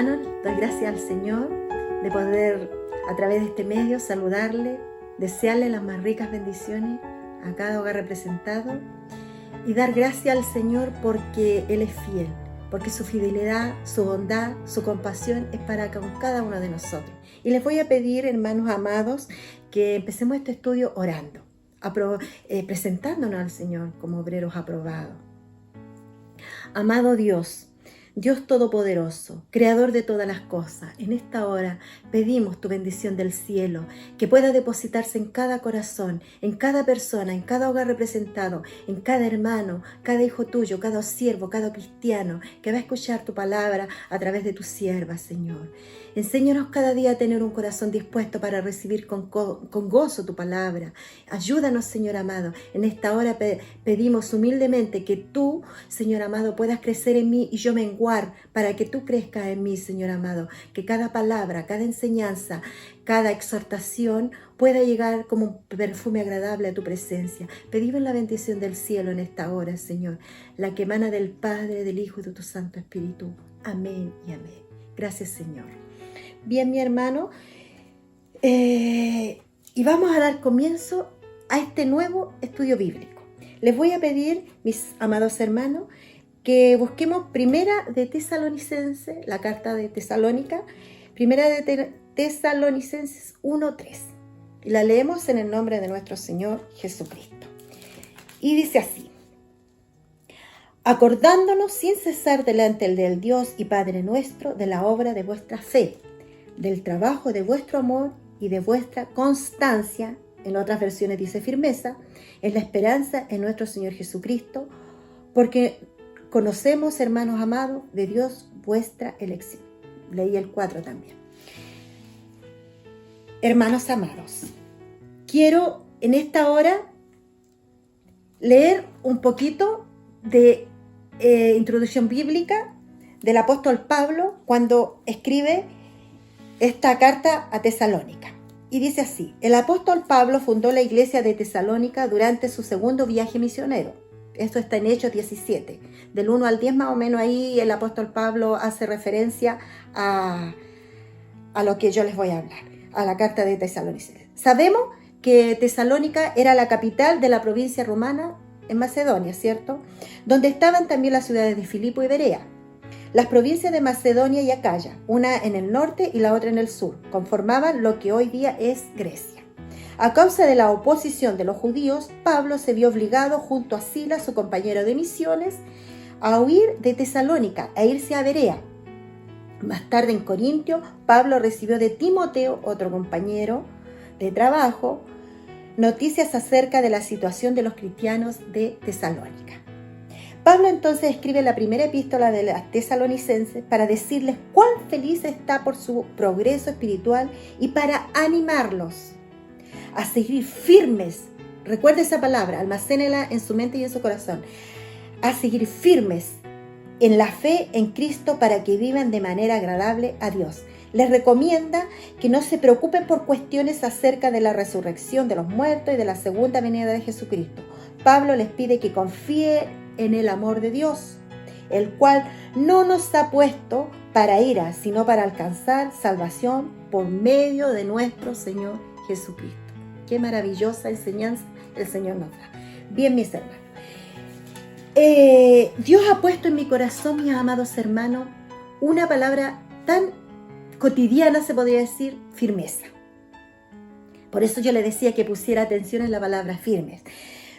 hermanos, doy gracias al Señor de poder a través de este medio saludarle, desearle las más ricas bendiciones a cada hogar representado y dar gracias al Señor porque Él es fiel, porque su fidelidad, su bondad, su compasión es para con cada uno de nosotros. Y les voy a pedir, hermanos amados, que empecemos este estudio orando, presentándonos al Señor como obreros aprobados. Amado Dios, Dios Todopoderoso, Creador de todas las cosas, en esta hora pedimos tu bendición del cielo, que pueda depositarse en cada corazón, en cada persona, en cada hogar representado, en cada hermano, cada hijo tuyo, cada siervo, cada cristiano, que va a escuchar tu palabra a través de tu sierva, Señor. Enséñanos cada día a tener un corazón dispuesto para recibir con gozo tu palabra. Ayúdanos, Señor amado. En esta hora pedimos humildemente que tú, Señor amado, puedas crecer en mí y yo menguar para que tú crezcas en mí, Señor amado. Que cada palabra, cada enseñanza, cada exhortación pueda llegar como un perfume agradable a tu presencia. Pedimos la bendición del cielo en esta hora, Señor, la que emana del Padre, del Hijo y de tu Santo Espíritu. Amén y amén. Gracias, Señor. Bien, mi hermano, y vamos a dar comienzo a este nuevo estudio bíblico. Les voy a pedir, mis amados hermanos, que busquemos Primera de Tesalonicenses, la carta de Tesalónica, Primera de Tesalonicenses 1:3. Y la leemos en el nombre de nuestro Señor Jesucristo. Y dice así: acordándonos sin cesar delante del Dios y Padre nuestro de la obra de vuestra fe, del trabajo de vuestro amor y de vuestra constancia, en otras versiones dice firmeza, en la esperanza en nuestro Señor Jesucristo, porque conocemos, hermanos amados, de Dios vuestra elección. Leí el 4 también. Hermanos amados, quiero en esta hora leer un poquito de introducción bíblica del apóstol Pablo cuando escribe esta carta a Tesalónica. Y dice así: el apóstol Pablo fundó la iglesia de Tesalónica durante su segundo viaje misionero. Esto está en Hechos 17. Del 1 al 10 más o menos ahí el apóstol Pablo hace referencia a lo que yo les voy a hablar, a la carta de Tesalonicenses. Sabemos que Tesalónica era la capital de la provincia romana en Macedonia, ¿cierto? Donde estaban también las ciudades de Filipo y Berea. Las provincias de Macedonia y Acaya, una en el norte y la otra en el sur, conformaban lo que hoy día es Grecia. A causa de la oposición de los judíos, Pablo se vio obligado, junto a Silas, su compañero de misiones, a huir de Tesalónica e irse a Berea. Más tarde en Corintio, Pablo recibió de Timoteo, otro compañero de trabajo, noticias acerca de la situación de los cristianos de Tesalónica. Pablo entonces escribe la primera epístola de las Tesalonicenses para decirles cuán feliz está por su progreso espiritual y para animarlos a seguir firmes. Recuerde esa palabra, almacénela en su mente y en su corazón. A seguir firmes en la fe en Cristo para que vivan de manera agradable a Dios. Les recomienda que no se preocupen por cuestiones acerca de la resurrección de los muertos y de la segunda venida de Jesucristo. Pablo les pide que confíen en el amor de Dios, el cual no nos ha puesto para ira, sino para alcanzar salvación por medio de nuestro Señor Jesucristo. Qué maravillosa enseñanza el Señor nos da. Bien, mis hermanos, Dios ha puesto en mi corazón, mis amados hermanos, una palabra tan cotidiana, se podría decir, firmeza. Por eso yo le decía que pusiera atención en la palabra firmes.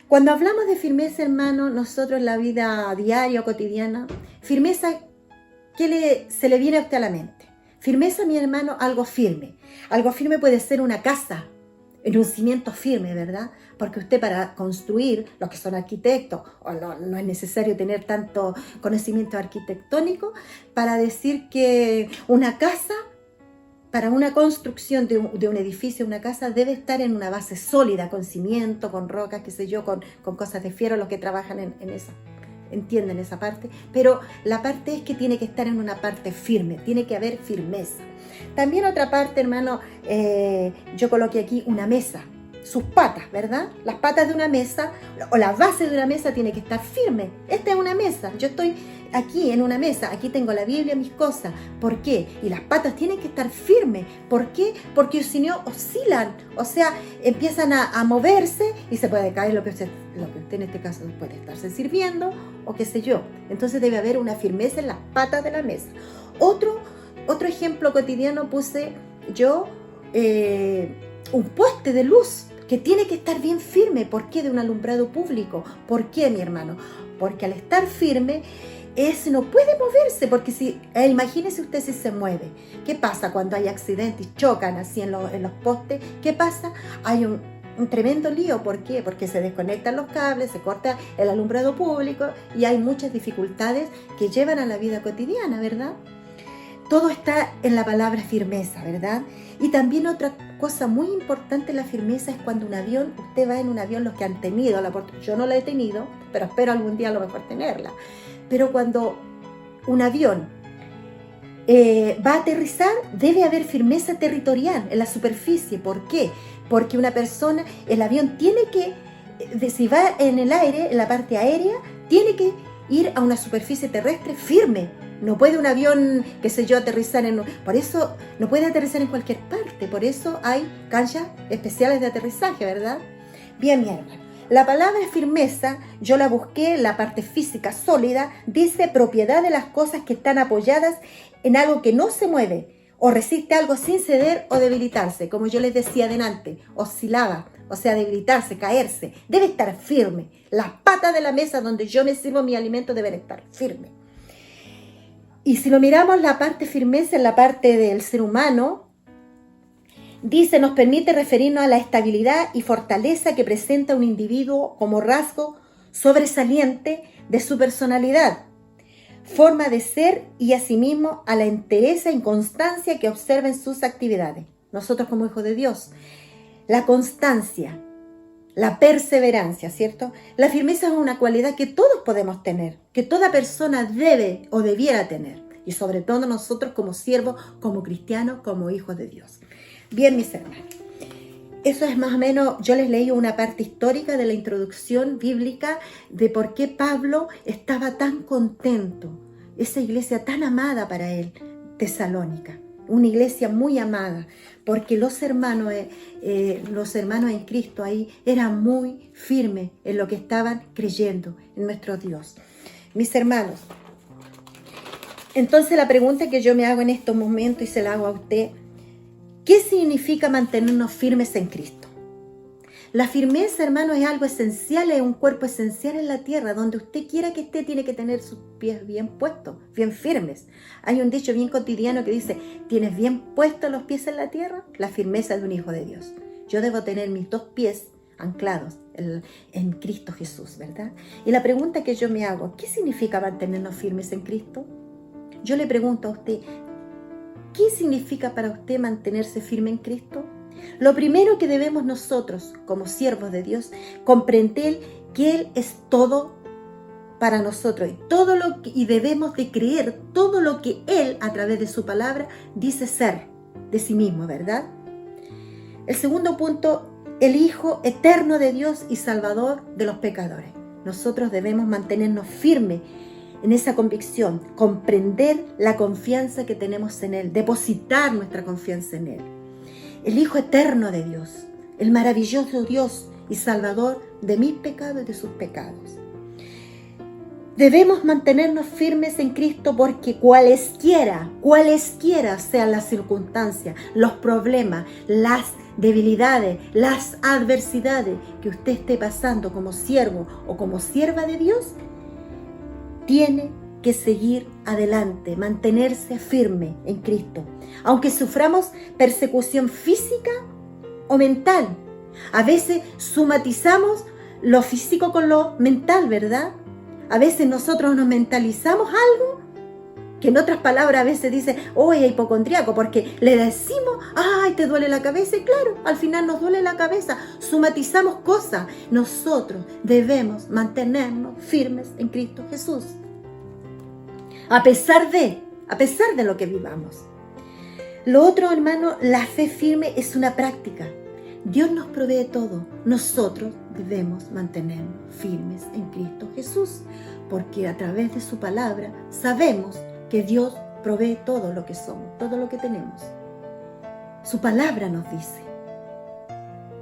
Cuando hablamos de firmeza, hermano, nosotros en la vida diaria o cotidiana, firmeza, ¿qué se le viene a usted a la mente? Firmeza, mi hermano, algo firme. Algo firme puede ser una casa, en un cimiento firme, ¿verdad? Porque usted para construir, los que son arquitectos, o no es necesario tener tanto conocimiento arquitectónico para decir que una casa, para una construcción de un edificio, una casa, debe estar en una base sólida, con cimiento, con rocas, qué sé yo, con cosas de fierro, los que trabajan en esa, entienden esa parte. Pero la parte es que tiene que estar en una parte firme, tiene que haber firmeza. También otra parte, hermano, yo coloqué aquí una mesa, sus patas, ¿verdad? Las patas de una mesa o la base de una mesa tiene que estar firme. Esta es una mesa, yo estoy aquí en una mesa, aquí tengo la Biblia, mis cosas. ¿Por qué? Y las patas tienen que estar firmes. ¿Por qué? Porque si no oscilan, o sea, empiezan a moverse y se puede caer lo que usted en este caso puede estarse sirviendo o qué sé yo. Entonces debe haber una firmeza en las patas de la mesa. Otro ejemplo cotidiano puse yo, un poste de luz que tiene que estar bien firme. ¿Por qué? De un alumbrado público. ¿Por qué, mi hermano? Porque al estar firme, no puede moverse, porque imagínese usted si se mueve. ¿Qué pasa cuando hay accidentes y chocan así en los postes? ¿Qué pasa? Hay un tremendo lío. ¿Por qué? Porque se desconectan los cables, se corta el alumbrado público y hay muchas dificultades que llevan a la vida cotidiana, ¿verdad? Todo está en la palabra firmeza, ¿verdad? Y también otra cosa muy importante en la firmeza es cuando usted va en un avión, los que han tenido la oportunidad, yo no la he tenido, pero espero algún día a lo mejor tenerla. Pero cuando un avión va a aterrizar, debe haber firmeza territorial en la superficie. ¿Por qué? Porque el avión tiene que, si va en el aire, en la parte aérea, tiene que ir a una superficie terrestre firme. No puede un avión, qué sé yo, aterrizar por eso no puede aterrizar en cualquier parte. Por eso hay canchas especiales de aterrizaje, ¿verdad? Bien, mi hermano. La palabra firmeza, yo la busqué, la parte física sólida, dice propiedad de las cosas que están apoyadas en algo que no se mueve o resiste algo sin ceder o debilitarse. Como yo les decía adelante, oscilaba, o sea, debilitarse, caerse. Debe estar firme. Las patas de la mesa donde yo me sirvo mi alimento deben estar firmes. Y si lo miramos la parte firmeza en la parte del ser humano, dice, nos permite referirnos a la estabilidad y fortaleza que presenta un individuo como rasgo sobresaliente de su personalidad, forma de ser y asimismo a la entereza e inconstancia que observa en sus actividades. Nosotros como hijos de Dios, la constancia, la perseverancia, ¿cierto? La firmeza es una cualidad que todos podemos tener, que toda persona debe o debiera tener, y sobre todo nosotros como siervos, como cristianos, como hijos de Dios. Bien, mis hermanos, eso es más o menos, yo les leí una parte histórica de la introducción bíblica de por qué Pablo estaba tan contento, esa iglesia tan amada para él, Tesalónica. Una iglesia muy amada, porque los hermanos en Cristo ahí eran muy firmes en lo que estaban creyendo en nuestro Dios. Mis hermanos, entonces la pregunta que yo me hago en estos momentos y se la hago a usted, ¿qué significa mantenernos firmes en Cristo? La firmeza, hermano, es algo esencial, es un cuerpo esencial en la tierra. Donde usted quiera que esté, tiene que tener sus pies bien puestos, bien firmes. Hay un dicho bien cotidiano que dice, ¿tienes bien puestos los pies en la tierra? La firmeza de un hijo de Dios. Yo debo tener mis dos pies anclados en Cristo Jesús, ¿verdad? Y la pregunta que yo me hago, ¿qué significa mantenernos firmes en Cristo? Yo le pregunto a usted, ¿qué significa para usted mantenerse firme en Cristo? Lo primero que debemos nosotros, como siervos de Dios, comprender que Él es todo para nosotros y debemos de creer todo lo que Él, a través de su palabra, dice ser de sí mismo, ¿verdad? El segundo punto, el Hijo eterno de Dios y Salvador de los pecadores. Nosotros debemos mantenernos firmes en esa convicción, comprender la confianza que tenemos en Él, depositar nuestra confianza en Él. El Hijo eterno de Dios, el maravilloso Dios y Salvador de mis pecados y de sus pecados. Debemos mantenernos firmes en Cristo porque cualesquiera sean las circunstancias, los problemas, las debilidades, las adversidades que usted esté pasando como siervo o como sierva de Dios, tiene que seguir adelante, mantenerse firme en Cristo. Aunque suframos persecución física o mental. A veces sumatizamos lo físico con lo mental, ¿verdad? A veces nosotros nos mentalizamos algo que en otras palabras a veces dice, oh, es hipocondriaco, porque le decimos, ay, te duele la cabeza, y claro, al final nos duele la cabeza, sumatizamos cosas. Nosotros debemos mantenernos firmes en Cristo Jesús. A pesar de lo que vivamos. Lo otro, hermano, la fe firme es una práctica. Dios nos provee todo. Nosotros debemos mantenernos firmes en Cristo Jesús. porque a través de su palabra sabemos que Dios provee todo lo que somos, todo lo que tenemos. Su palabra nos dice: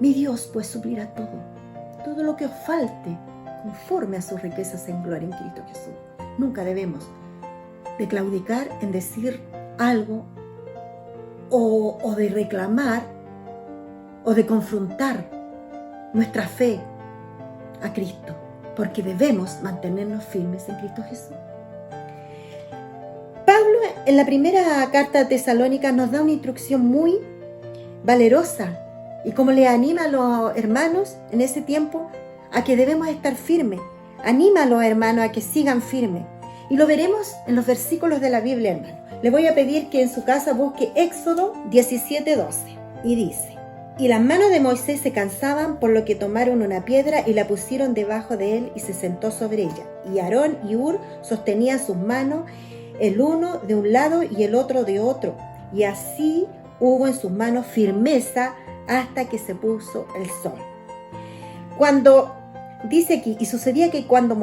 mi Dios pues suplirá todo lo que os falte, conforme a sus riquezas en gloria en Cristo Jesús. Nunca debemos de claudicar en decir algo o de reclamar o de confrontar nuestra fe a Cristo, porque debemos mantenernos firmes en Cristo Jesús. Pablo en la primera carta a Tesalónica nos da una instrucción muy valerosa y como le anima a los hermanos en ese tiempo a que debemos estar firmes. Anima a los hermanos a que sigan firmes. Y lo veremos en los versículos de la Biblia, hermano. Le voy a pedir que en su casa busque Éxodo 17:12. Y dice: y las manos de Moisés se cansaban, por lo que tomaron una piedra y la pusieron debajo de él y se sentó sobre ella. Y Aarón y Hur sostenían sus manos, el uno de un lado y el otro de otro. Y así hubo en sus manos firmeza hasta que se puso el sol. Cuando dice aquí, y sucedía que cuando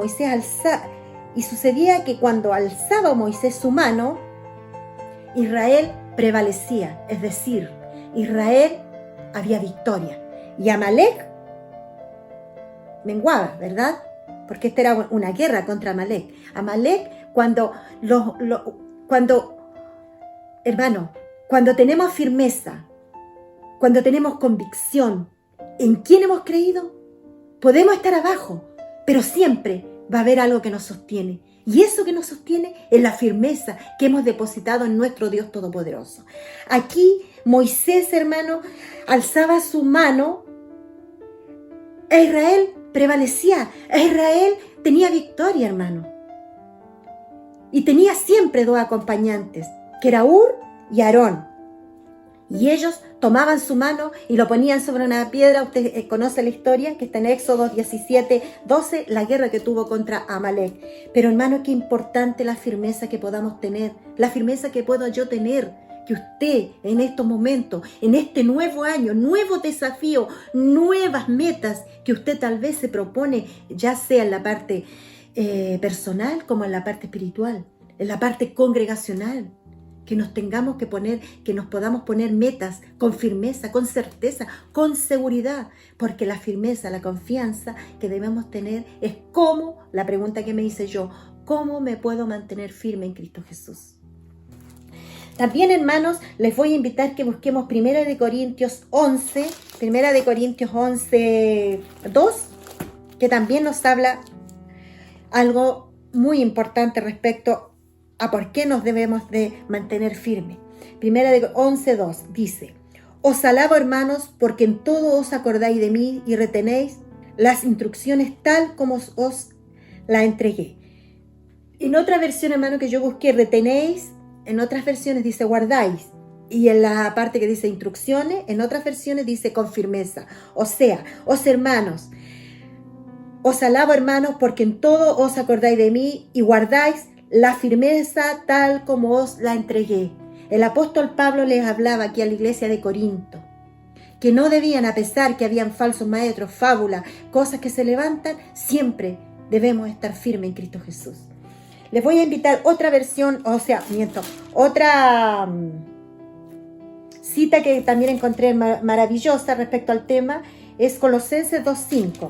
alzaba Moisés su mano, Israel prevalecía, es decir, Israel había victoria. Y Amalek menguaba, ¿verdad? Porque esta era una guerra contra Amalek. Amalek, hermano, cuando tenemos firmeza, cuando tenemos convicción en quién hemos creído, podemos estar abajo, pero siempre va a haber algo que nos sostiene. Y eso que nos sostiene es la firmeza que hemos depositado en nuestro Dios Todopoderoso. Aquí Moisés, hermano, alzaba su mano. A Israel prevalecía. A Israel tenía victoria, hermano. Y tenía siempre dos acompañantes, que era Hur y Aarón. Y ellos tomaban su mano y lo ponían sobre una piedra. Usted conoce la historia que está en Éxodo 17:12, la guerra que tuvo contra Amalek. Pero hermano, qué importante la firmeza que podamos tener, la firmeza que puedo yo tener, que usted en estos momentos, en este nuevo año, nuevo desafío, nuevas metas que usted tal vez se propone, ya sea en la parte personal como en la parte espiritual, en la parte congregacional. Que nos tengamos que poner, que nos podamos poner metas con firmeza, con certeza, con seguridad, porque la firmeza, la confianza que debemos tener es cómo, la pregunta que me hice yo, ¿cómo me puedo mantener firme en Cristo Jesús? También, hermanos, les voy a invitar que busquemos 1 Corintios 11, 2, que también nos habla algo muy importante respecto a por qué nos debemos de mantener firmes. 11:2 dice: os alabo, hermanos, porque en todo os acordáis de mí y retenéis las instrucciones tal como os la entregué. En otra versión, hermano, que yo busqué, retenéis, en otras versiones dice guardáis, y en la parte que dice instrucciones, en otras versiones dice con firmeza. O sea, hermanos, os alabo, hermanos, porque en todo os acordáis de mí y guardáis la firmeza tal como os la entregué. El apóstol Pablo les hablaba aquí a la iglesia de Corinto, que no debían, a pesar que habían falsos maestros, fábulas, cosas que se levantan, siempre debemos estar firmes en Cristo Jesús. Les voy a invitar otra versión, otra cita que también encontré maravillosa respecto al tema, es Colosenses 2:5.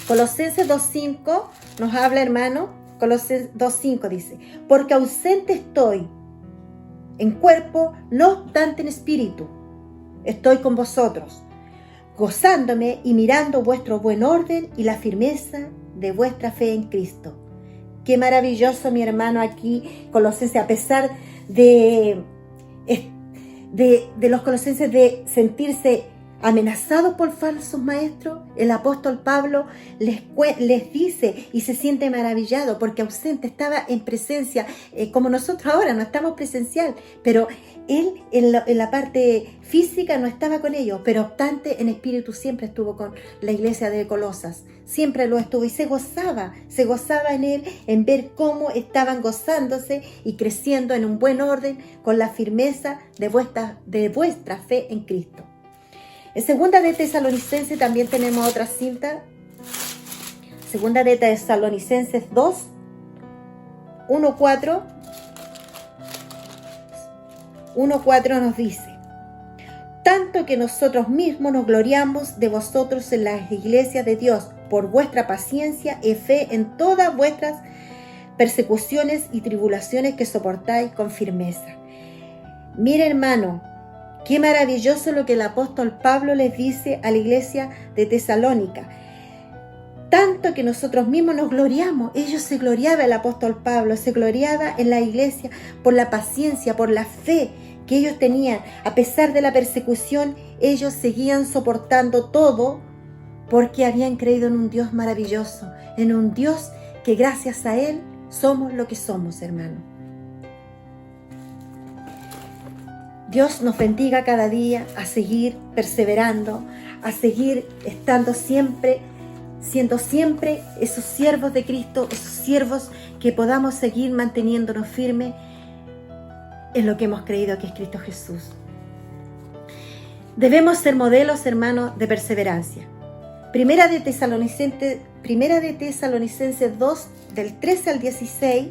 Colosenses 2:5 nos habla, hermano. Colosenses 2:5 dice: porque ausente estoy en cuerpo, no obstante en espíritu, estoy con vosotros, gozándome y mirando vuestro buen orden y la firmeza de vuestra fe en Cristo. Qué maravilloso, mi hermano, aquí Colosenses, a pesar de los colosenses de sentirse amenazados por falsos maestros, el apóstol Pablo les dice y se siente maravillado porque ausente estaba en presencia, como nosotros ahora no estamos presencial, pero él en la parte física no estaba con ellos, pero obstante en espíritu siempre estuvo con la iglesia de Colosas, siempre lo estuvo y se gozaba en él, en ver cómo estaban gozándose y creciendo en un buen orden con la firmeza de vuestra fe en Cristo. En segunda de Tesalonicenses también tenemos otra cinta Segunda de Tesalonicenses 2, 1:4 nos dice: tanto que nosotros mismos nos gloriamos de vosotros en las iglesias de Dios por vuestra paciencia y fe en todas vuestras persecuciones y tribulaciones que soportáis con firmeza. Mira, hermano, qué maravilloso lo que el apóstol Pablo les dice a la iglesia de Tesalónica. Tanto que nosotros mismos nos gloriamos. Ellos se gloriaba, el apóstol Pablo se gloriaba en la iglesia por la paciencia, por la fe que ellos tenían. A pesar de la persecución, ellos seguían soportando todo porque habían creído en un Dios maravilloso, en un Dios que gracias a Él somos lo que somos, hermano. Dios nos bendiga cada día a seguir perseverando, a seguir estando siempre, siendo siempre esos siervos de Cristo, esos siervos que podamos seguir manteniéndonos firmes en lo que hemos creído que es Cristo Jesús. Debemos ser modelos, hermanos, de perseverancia. Primera de Tesalonicenses 2, del 13 al 16.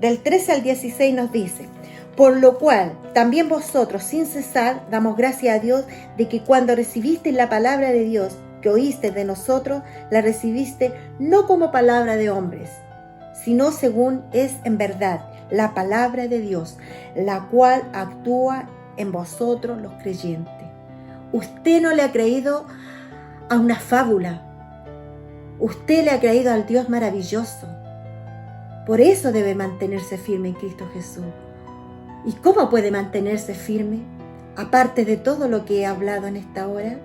Del 13 al 16 nos dice: por lo cual también vosotros sin cesar damos gracias a Dios de que cuando recibisteis la palabra de Dios que oíste de nosotros, la recibiste no como palabra de hombres, sino según es en verdad la palabra de Dios, la cual actúa en vosotros los creyentes. Usted no le ha creído a una fábula, usted le ha creído al Dios maravilloso. Por eso debe mantenerse firme en Cristo Jesús. ¿Y cómo puede mantenerse firme? Aparte de todo lo que he hablado en esta hora,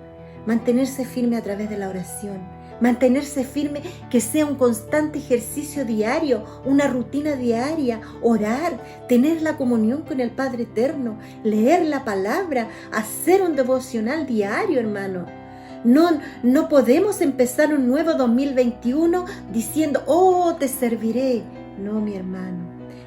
mantenerse firme a través de la oración. Mantenerse firme, que sea un constante ejercicio diario, una rutina diaria, orar, tener la comunión con el Padre Eterno, leer la palabra, hacer un devocional diario, hermano. No podemos empezar un nuevo 2021 diciendo, oh, te serviré. No, mi hermano,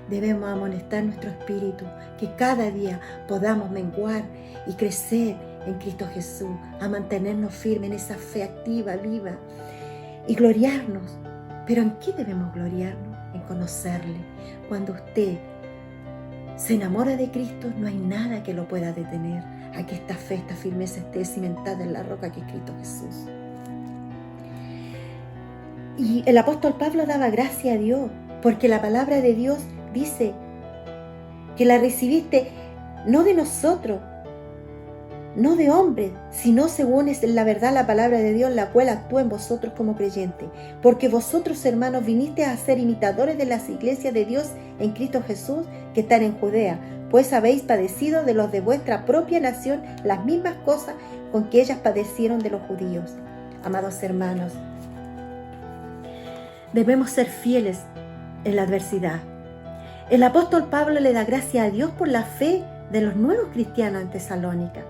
debemos amonestar nuestro espíritu, que cada día podamos menguar y crecer en Cristo Jesús, a mantenernos firmes en esa fe activa, viva, y gloriarnos. ¿Pero en qué debemos gloriarnos? En conocerle. Cuando usted se enamora de Cristo, no hay nada que lo pueda detener a que esta fe, esta firmeza esté cimentada en la roca que es Cristo Jesús. Y el apóstol Pablo daba gracias a Dios, porque la palabra de Dios dice que la recibiste no de nosotros, no de hombres, sino según es la verdad la palabra de Dios, la cual actúa en vosotros como creyentes. Porque vosotros, hermanos, vinisteis a ser imitadores de las iglesias de Dios en Cristo Jesús que están en Judea, pues habéis padecido de los de vuestra propia nación las mismas cosas con que ellas padecieron de los judíos. Amados hermanos, debemos ser fieles en la adversidad. El apóstol Pablo le da gracias a Dios por la fe de los nuevos cristianos en Tesalónica.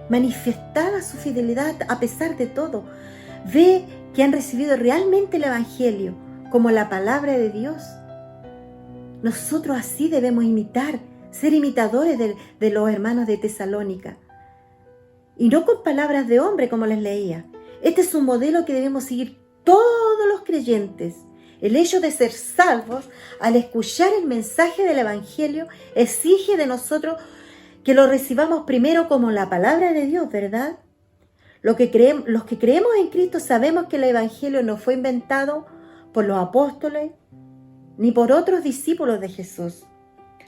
Manifestaba su fidelidad a pesar de todo. Ve que han recibido realmente el Evangelio como la palabra de Dios. Nosotros así debemos imitar, ser imitadores de los hermanos de Tesalónica. Y no con palabras de hombre como les leía. Este es un modelo que debemos seguir todos los creyentes. El hecho de ser salvos al escuchar el mensaje del Evangelio exige de nosotros que lo recibamos primero como la palabra de Dios, ¿verdad? Los que creemos en Cristo sabemos que el Evangelio no fue inventado por los apóstoles ni por otros discípulos de Jesús.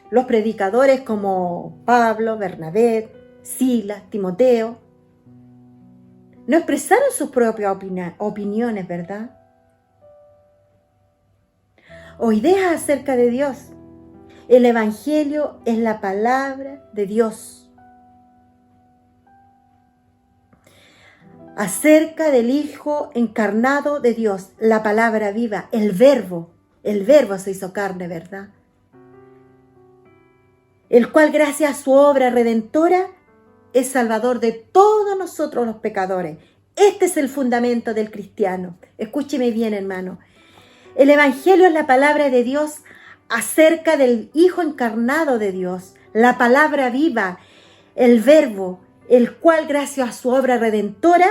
Los predicadores como Pablo, Bernabé, Silas, Timoteo, no expresaron sus propias opiniones, ¿verdad? O ideas acerca de Dios. El Evangelio es la palabra de Dios acerca del Hijo encarnado de Dios, la palabra viva, el verbo se hizo carne, ¿verdad? El cual, gracias a su obra redentora, es salvador de todos nosotros los pecadores. Este es el fundamento del cristiano. Escúcheme bien, hermano. El Evangelio es la palabra de Dios acerca del Hijo encarnado de Dios, la palabra viva, el verbo, el cual gracias a su obra redentora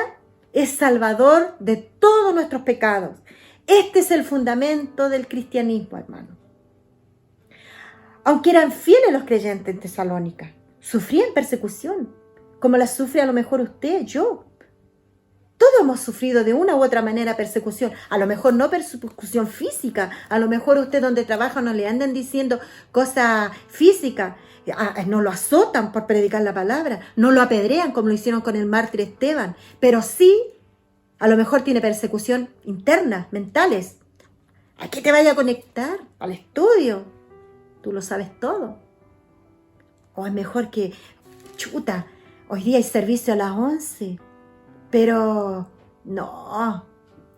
es salvador de todos nuestros pecados. Este es el fundamento del cristianismo, hermano. Aunque eran fieles los creyentes en Tesalónica, sufrían persecución, como la sufre a lo mejor usted, yo. Todos hemos sufrido de una u otra manera persecución. A lo mejor no persecución física. A lo mejor usted donde trabaja no le andan diciendo cosas físicas. No lo azotan por predicar la palabra. No lo apedrean como lo hicieron con el mártir Esteban. Pero sí, a lo mejor tiene persecución interna, mentales. ¿A qué te vaya a conectar? Al estudio. Tú lo sabes todo. O es mejor que, chuta, hoy día hay servicio a las 11. Pero no,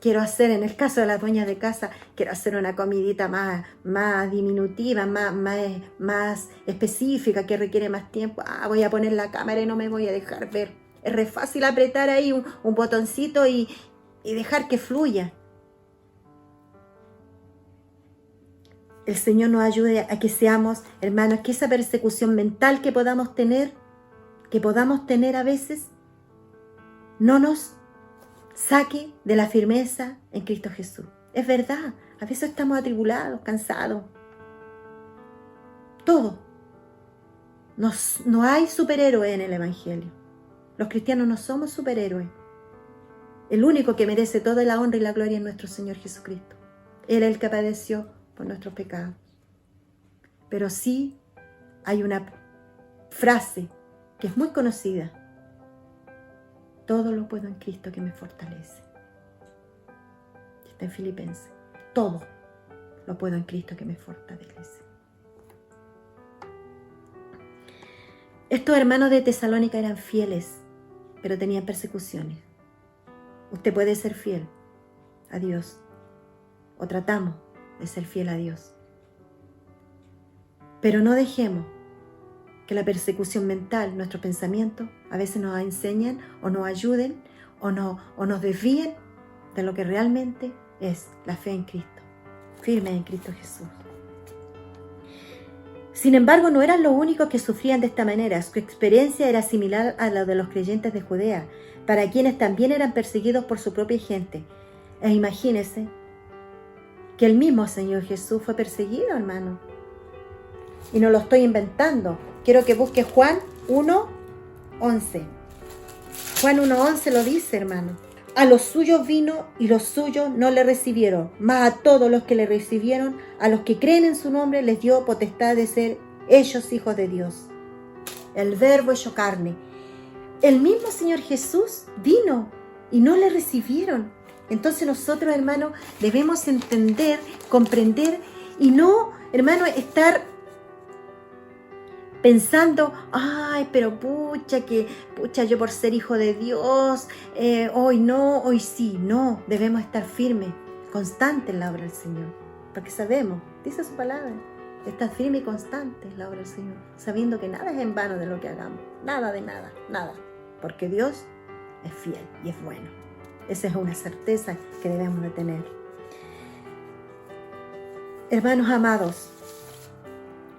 quiero hacer, en el caso de las dueñas de casa, quiero hacer una comidita más diminutiva, más específica, que requiere más tiempo. Voy a poner la cámara y no me voy a dejar ver. Es re fácil apretar ahí un botoncito y dejar que fluya. El Señor nos ayude a que seamos, hermanos, que esa persecución mental que podamos tener a veces, no nos saque de la firmeza en Cristo Jesús. Es verdad, a veces estamos atribulados, cansados. Todo. No hay superhéroe en el Evangelio. Los cristianos no somos superhéroes. El único que merece toda la honra y la gloria es nuestro Señor Jesucristo. Él es el que padeció por nuestros pecados. Pero sí hay una frase que es muy conocida. Todo lo puedo en Cristo que me fortalece. Está en Filipenses. Todo lo puedo en Cristo que me fortalece. Estos hermanos de Tesalónica eran fieles, pero tenían persecuciones. Usted puede ser fiel a Dios, o tratamos de ser fiel a Dios. Pero no dejemos que la persecución mental, nuestros pensamientos, a veces nos enseñan o nos ayuden o nos desvíen de lo que realmente es la fe en Cristo, firme en Cristo Jesús. Sin embargo, no eran los únicos que sufrían de esta manera. Su experiencia era similar a la de los creyentes de Judea, para quienes también eran perseguidos por su propia gente. E imagínense que el mismo Señor Jesús fue perseguido, hermano. Y no lo estoy inventando. Quiero que busque Juan 1:11. Juan 1:11 lo dice, hermano. A los suyos vino y los suyos no le recibieron, mas a todos los que le recibieron, a los que creen en su nombre, les dio potestad de ser ellos hijos de Dios. El Verbo hecho carne. El mismo Señor Jesús vino y no le recibieron. Entonces nosotros, hermano, debemos entender, comprender y no, hermano, estar pensando, pero pucha, yo por ser hijo de Dios, hoy no, hoy sí. No, debemos estar firmes, constantes en la obra del Señor. Porque sabemos, dice su palabra, estar firme y constante en la obra del Señor, sabiendo que nada es en vano de lo que hagamos. Nada de nada, nada. Porque Dios es fiel y es bueno. Esa es una certeza que debemos de tener. Hermanos amados,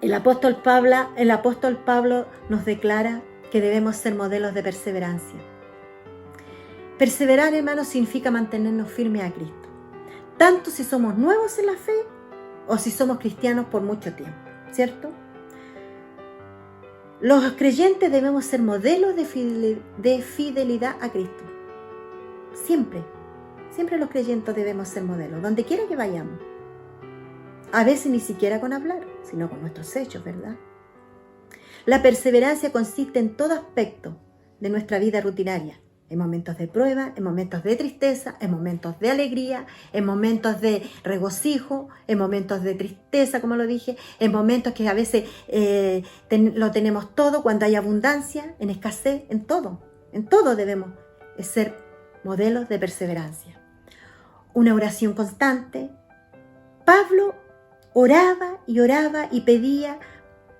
el apóstol Pablo nos declara que debemos ser modelos de perseverancia. Perseverar, hermanos, significa mantenernos firmes a Cristo, tanto si somos nuevos en la fe o si somos cristianos por mucho tiempo, ¿cierto? Los creyentes debemos ser modelos de fidelidad a Cristo. Siempre los creyentes debemos ser modelos, donde quiera que vayamos. A veces ni siquiera con hablar, sino con nuestros hechos, ¿verdad? La perseverancia consiste en todo aspecto de nuestra vida rutinaria, en momentos de prueba, en momentos de tristeza, en momentos de alegría, en momentos de regocijo, en momentos de tristeza, como lo dije, en momentos que a veces lo tenemos todo, cuando hay abundancia, en escasez, en todo debemos ser modelos de perseverancia. Una oración constante. Pablo oraba y pedía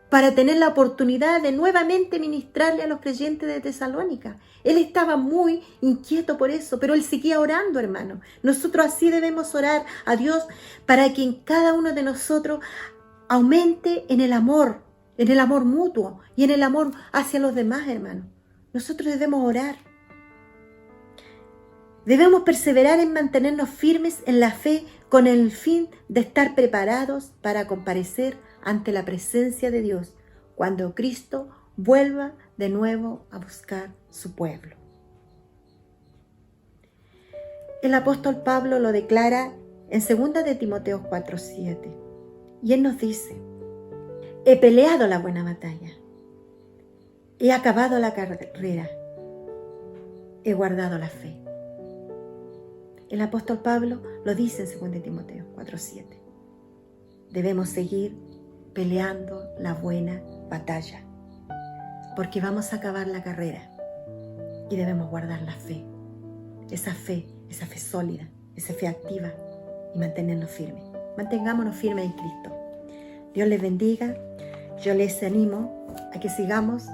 para tener la oportunidad de nuevamente ministrarle a los creyentes de Tesalónica. Él estaba muy inquieto por eso, pero él seguía orando, hermano. Nosotros así debemos orar a Dios para que en cada uno de nosotros aumente en el amor mutuo y en el amor hacia los demás, hermano. nosotros debemos orar. Debemos perseverar en mantenernos firmes en la fe con el fin de estar preparados para comparecer ante la presencia de Dios cuando Cristo vuelva de nuevo a buscar su pueblo. El apóstol Pablo lo declara en 2 de Timoteo 4:7 y él nos dice: he peleado la buena batalla, he acabado la carrera, he guardado la fe. El apóstol Pablo lo dice en 2 de Timoteo 4:7. Debemos seguir peleando la buena batalla, porque vamos a acabar la carrera y debemos guardar la fe, esa fe sólida, esa fe activa, y mantenernos firmes. Mantengámonos firmes en Cristo. Dios les bendiga. Yo les animo a que sigamos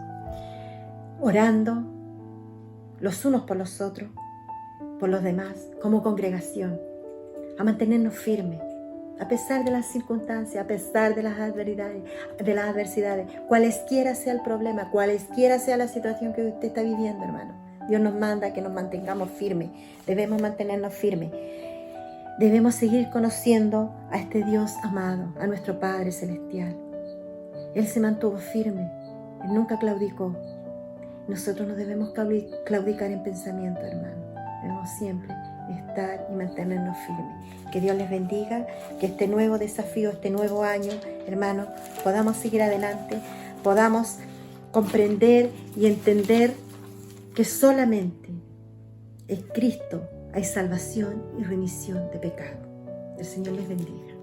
orando los unos por los otros, por los demás, como congregación, a mantenernos firmes, a pesar de las circunstancias, a pesar de las adversidades, cualesquiera sea el problema, cualesquiera sea la situación que usted está viviendo, hermano. Dios nos manda que nos mantengamos firmes. Debemos mantenernos firmes. Debemos seguir conociendo a este Dios amado, a nuestro Padre Celestial. Él se mantuvo firme, Él nunca claudicó. Nosotros no debemos claudicar en pensamiento, hermano. Debemos siempre estar y mantenernos firmes. Que Dios les bendiga, que este nuevo desafío, este nuevo año, hermano, podamos seguir adelante, podamos comprender y entender que solamente en Cristo hay salvación y remisión de pecado. El Señor les bendiga.